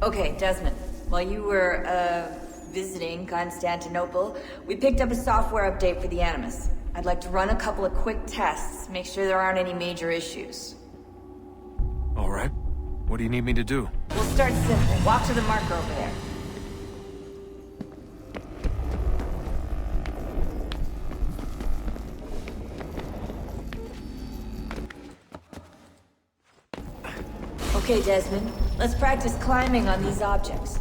Okay, Desmond. While you were, visiting Constantinople, we picked up a software update for the Animus. I'd like to run a couple of quick tests, make sure there aren't any major issues. All right. What do you need me to do? We'll start simple. Walk to the marker over there. Okay, Desmond. Let's practice climbing on these objects.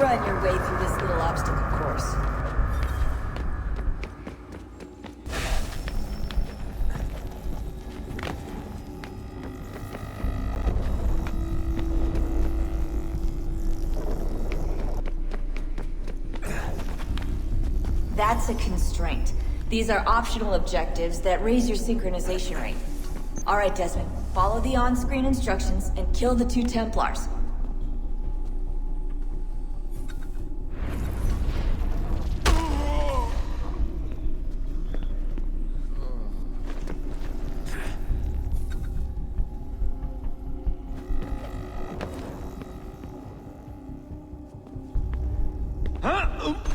Run your way through this little obstacle course. That's a constraint. These are optional objectives that raise your synchronization rate. All right, Desmond. Follow the on-screen instructions and kill the 2 Templars.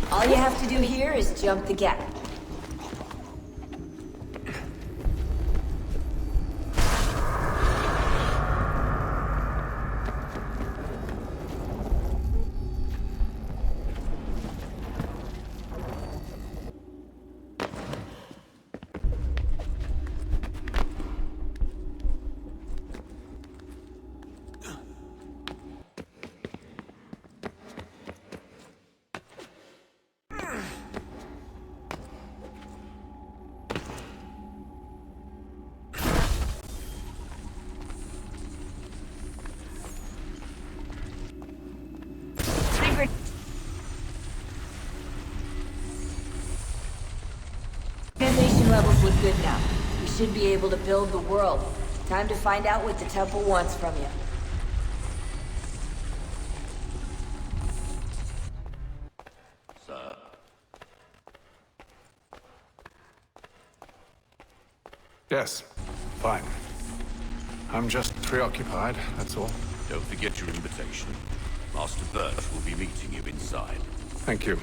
All you have to do here is jump the gap. Organization levels look good now. We should be able to build the world. Time to find out what the temple wants from you. Sir. Yes. Fine. I'm just preoccupied, that's all. Don't forget your invitation. Master Birch will be meeting you inside. Thank you.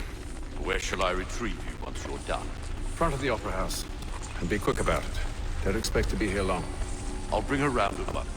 Where shall I retrieve you once you're done? Front of the Opera House. And be quick about it. Don't expect to be here long. I'll bring her round at once.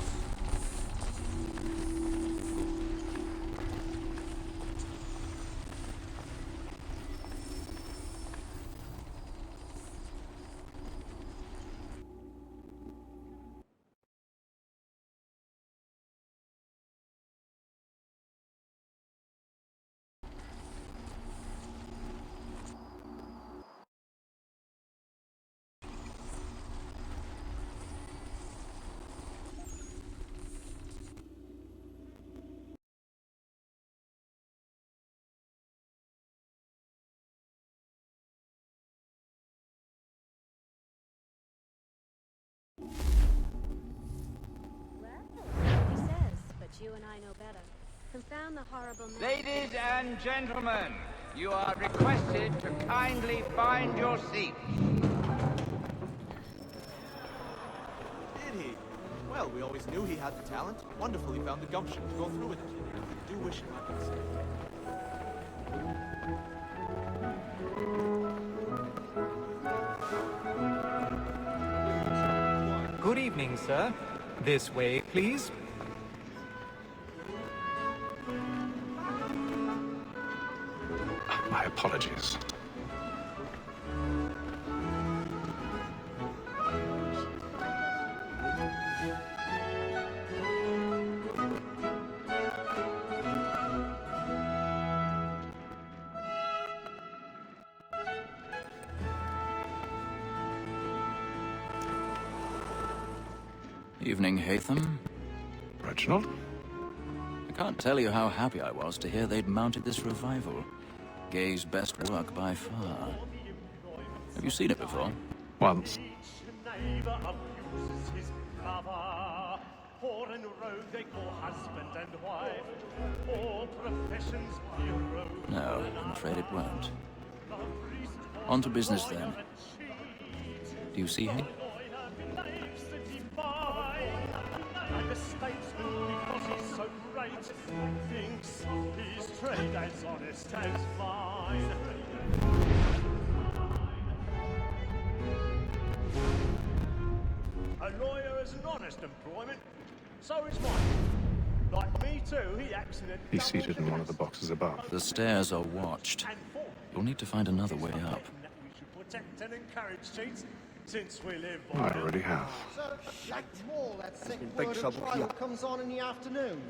He says, but you and I know better. Confound the horrible... Ladies and gentlemen, you are requested to kindly find your seats. Did he? Well, we always knew he had the talent. Wonderful he found the gumption to go through with it. I do wish him happiness. Good evening, sir. This way, please. My apologies. Evening, Haytham. Reginald? Can't tell you how happy I was to hear they'd mounted this revival. Gay's best work by far. Have you seen it before? Once. Neighbor abuses his lover. Whore and rogue they call husband and wife. All professions hero. No, I'm afraid it won't. On to business then. Do you see him? Like a statesman because he's so great, thinks his trade as honest as mine. A lawyer is an honest employment, so is mine. Like me too, he acts in a He's seated in one of the boxes above. The stairs are watched. You'll need to find another way up. that we should protect and encourage cheats, since we live I by already have. So, more, that second word of trial comes on in the afternoon,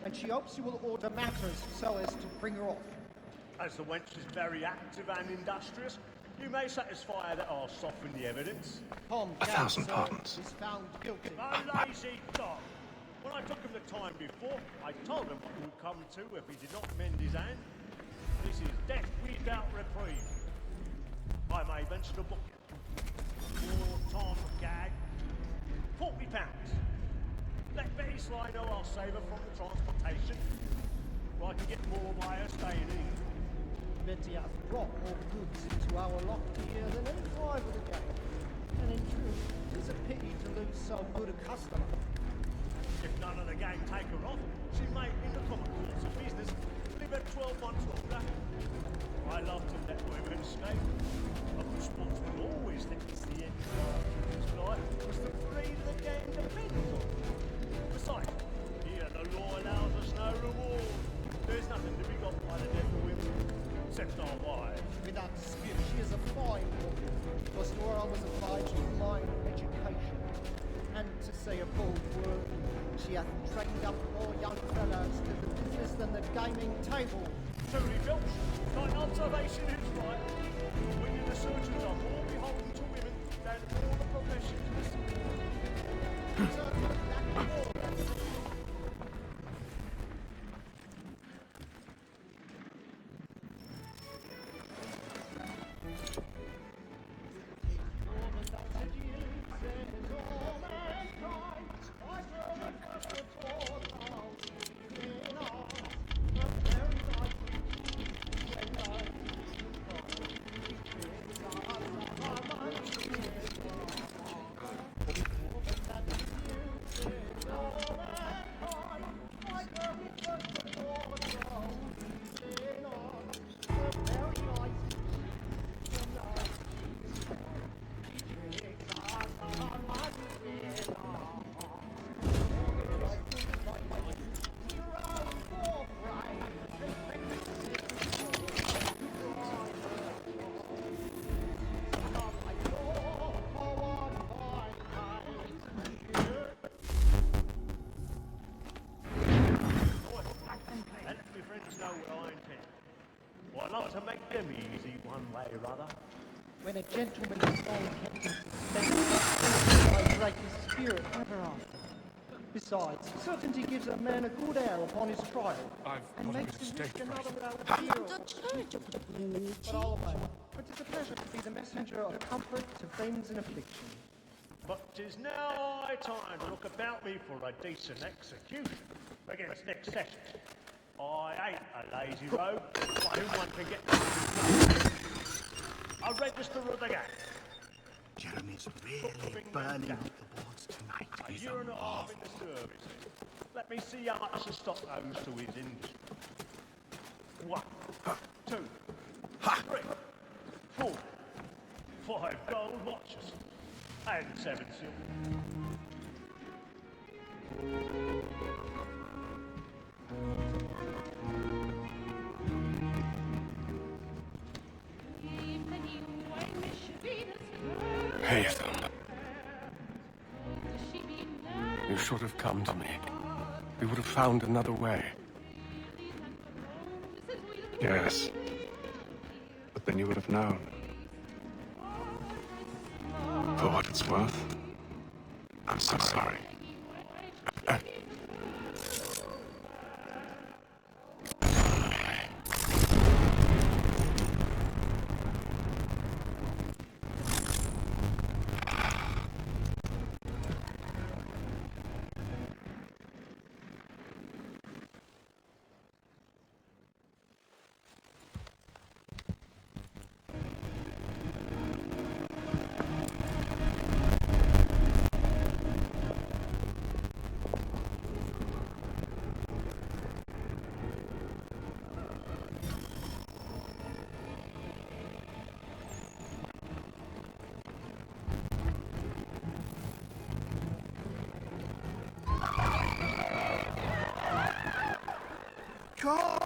and she hopes you will order matters so as to bring her off. As the wench is very active and industrious, you may satisfy her that I'll soften the evidence. Tom 1,000 pardons. is found guilty. A lazy dog. When I took him the time before, I told him what he would come to if he did not mend his hand. This is death without reprieve. I may venture to book you. For Tom Gag, £40. Let Betty Sly know I'll save her from the transportation, or I can get more by her staying in England. Betty hath brought more goods into our lot here than any private again. And in truth, it is a pity to lose so good a customer. If none of the gang take her off, she may, in the common course of business, live her 12 months longer. I love to let women escape. A good sportsman always thinks the end of his life was the freedom the gang depends on. Besides, here the law allows us no reward. There's nothing to be got by the death of women, except our wives. Without dispute, she is a fine woman, because to her I was obliged with mine education. And to say a bold word, she hath trained up more young fellows to the business than the gaming table. Truly, Filch, thine observation is right. We in the surgeons are more beholden to women than all the professions. To make them easy one way or other. When a gentleman is long-kept in suspense, I break his spirit ever after. Besides, certainty gives a man a good air upon his trial, and makes him risk another without fear. But I'll obey. But it's a pleasure to be the messenger of comfort to friends in affliction. But 'tis now high time to look about me for a decent execution against next session. I ain't a lazy rogue, by whom one can get a register of the gang. Jeremy's really burning up the wards tonight. A year and a half in the service. Let me see how much the stock owes to his industry. 1, 2, 3, 4, 5 gold watches, and 7 silver. Haytham. You should have come to me. We would have found another way. Yes. But then you would have known. For what it's worth, I'm so sorry. Come!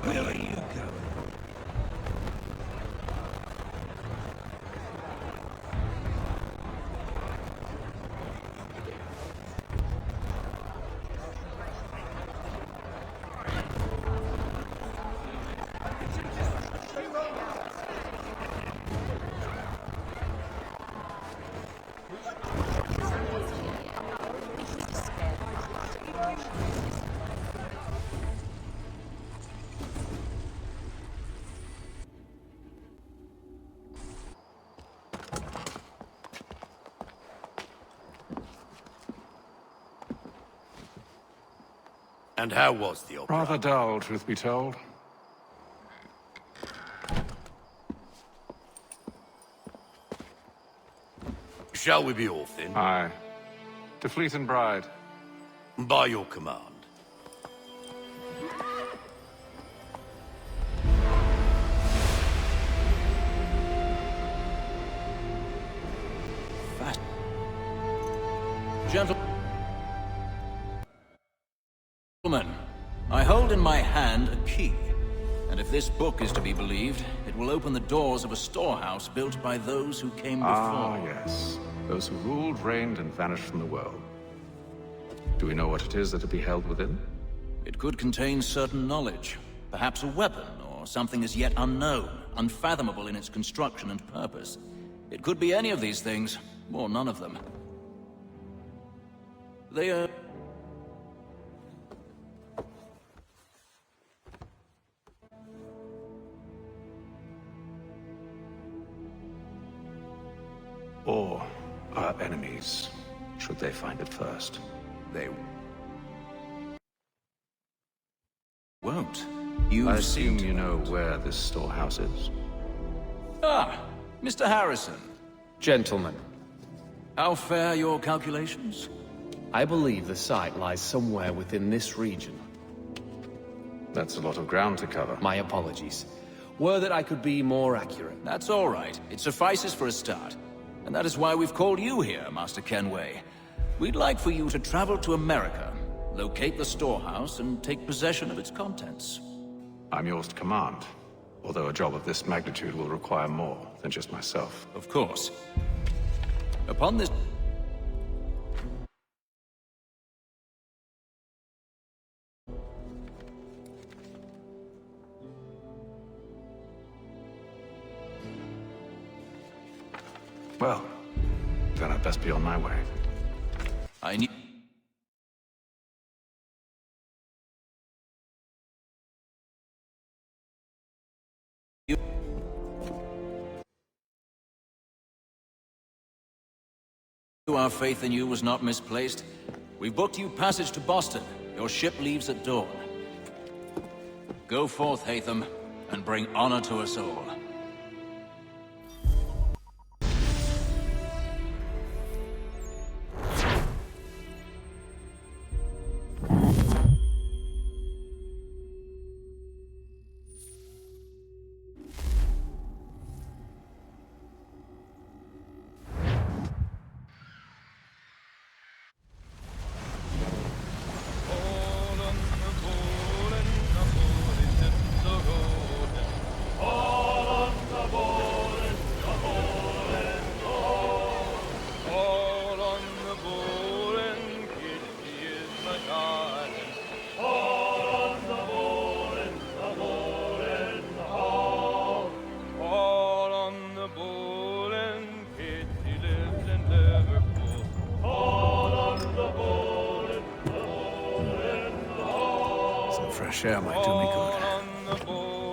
Where are you going? And how was the opera? Rather dull, truth be told. Shall we be off then? Aye. To Fleet and Bride. By your command. Fast. Gentlemen, I hold in my hand a key. And if this book is to be believed, it will open the doors of a storehouse built by those who came before. Ah, yes. Those who ruled, reigned, and vanished from the world. Do we know what it is that to be held within? It could contain certain knowledge. Perhaps a weapon, or something as yet unknown, unfathomable in its construction and purpose. It could be any of these things, or none of them. They are... Or our enemies, should they find it first. They won't. I assume you know where this storehouse is? Ah, Mr. Harrison. Gentlemen, How fare your calculations? I believe the site lies somewhere within this region. That's a lot of ground to cover. My apologies. Were that I could be more accurate. That's all right. It suffices for a start. And that is why we've called you here, Master Kenway. We'd like for you to travel to America, locate the storehouse, and take possession of its contents. I'm yours to command, although a job of this magnitude will require more than just myself. Of course. Upon this... Well, then I'd best be on my way. I need... Our faith in you was not misplaced. We've booked you passage to Boston. Your ship leaves at dawn. Go forth, Hatham, and bring honor to us all. All fresh air might do me good.